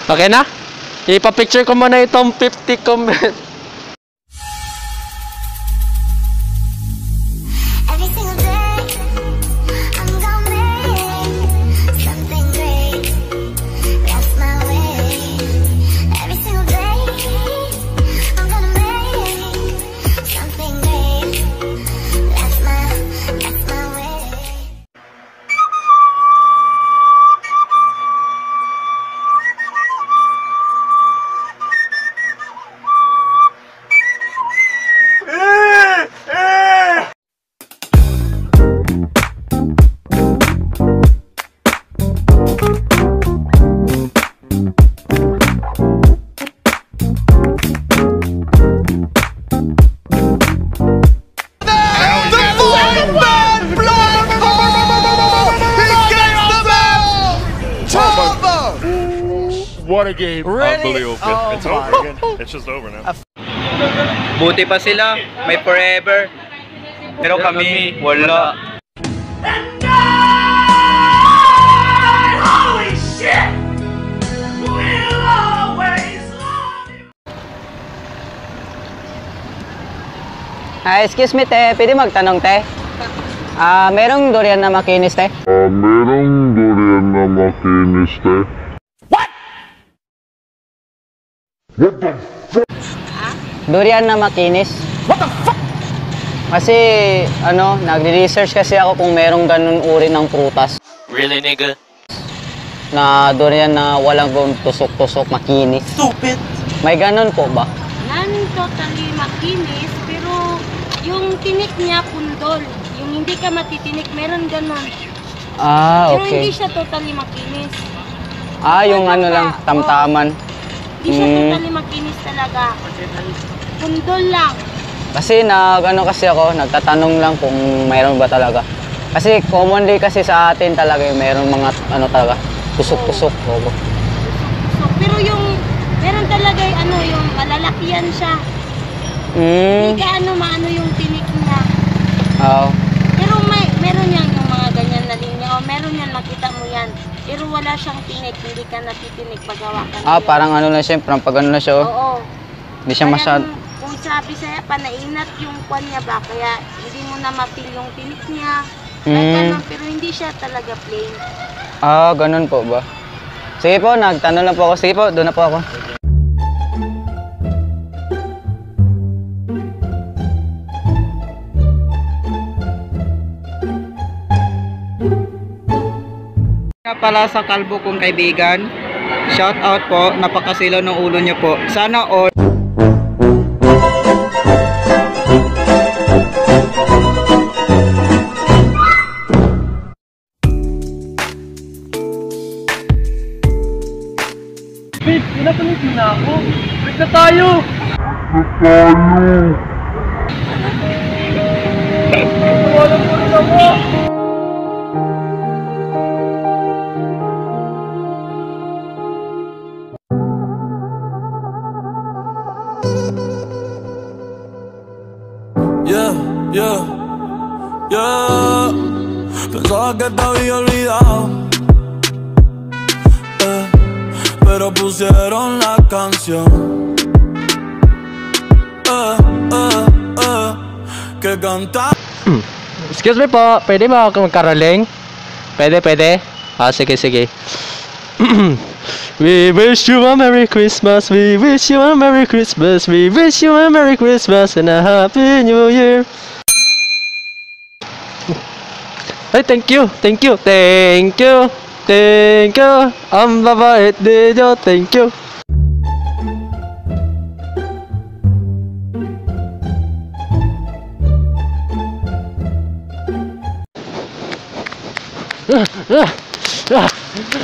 Okay na? Ipapicture ko muna itong 50 comment. What a game. Really? Unbelievable. Oh, It's over. It's just over now. Buti pa sila, may forever. Pero kami, wala. Holy shit! We'll always love you! Excuse me, te. Pwede magtanong, te? Merong durian na makinis, te? Merong durian na makinis, te? What the fuck? Durian na makinis? What the fuck? Kasi, nagre-research kasi ako kung merong ganun uri ng prutas. Really, nigga? Na durian na walang tusok-tusok, makinis. Stupid! May ganun po ba? Non-totally makinis, pero yung tinik niya pundol. Yung hindi ka matitinik, meron ganun. Pero hindi okay. siya totally makinis. Yung lang, tamtaman. Hindi siya totally makinis talaga. Pundol lang. Kasi kasi ako, nagtatanong lang kung mayroon ba talaga. Kasi commonly kasi sa atin talaga yung mayroon mga talaga, tusok-tusok. So, pero yung meron talaga yung malalakihan siya. Hindi ka maano yung tinik niya. Pero meron yan yung mga ganyan na linya o meron yan, makita mo yan. Pero wala siyang tinik, hindi ka natitinik paggawa ka. Parang na siya, parang pag na siya. Oo. Hindi siya masyad. Kung sabi sa'yo, panainat yung kwan niya ba, kaya hindi mo na mapil yung tinik niya. Pero hindi siya talaga plain. Ganun po ba? Sige po, nagtanong lang po ako. Sige po, doon na po ako. Pala sa kalbo kong kaibigan, shout out po, napakasilaw ng ulo niyo po. Sana all. Wait, pinapalit mo na ako. Wait na tayo! Wala mo rin ako! Yeah. Pensaba que te había olvidado, pero pusieron la canción, que canta. Excuse me po, pwede ba ako magkaroling? Pwede? Sige. We wish you a Merry Christmas, we wish you a Merry Christmas, we wish you a Merry Christmas and a Happy New Year. Ay, thank you. Ang babait ninyo, thank you.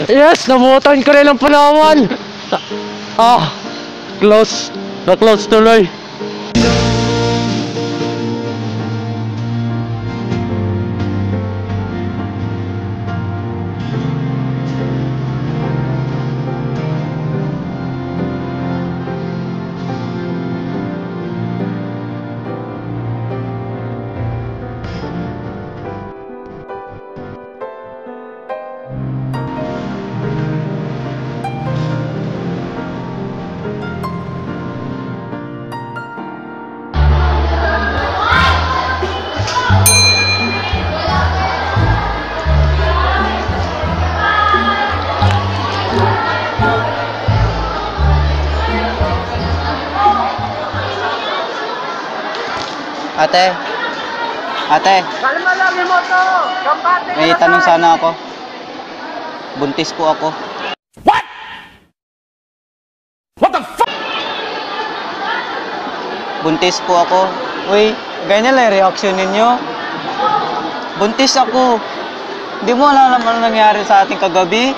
Yes, nabutan ko rin ang Palawan. Close. Na-close tuloy. Ate. Ate. Kalma lang yung moto. Kampate May tanong sana ako. Buntis po ako. Buntis po ako. Uy, ganyan lang yung reaction ninyo. Buntis ako. Hindi mo alam ano nangyari sa ating kagabi?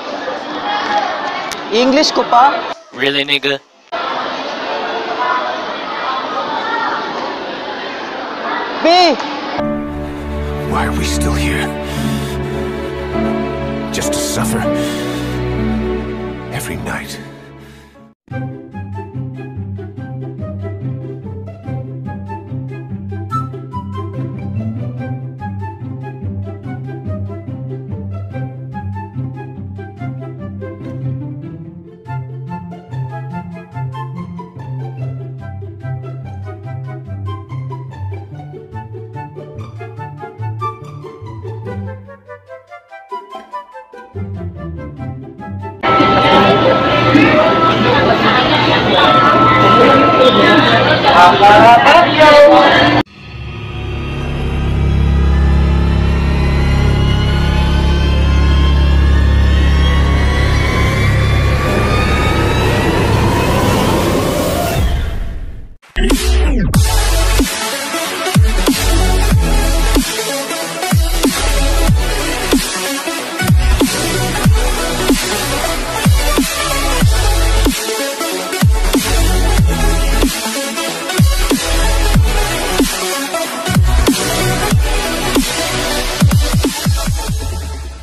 English ko pa. Really, nigga? B! Why are we still here? Just to suffer every night. Apa?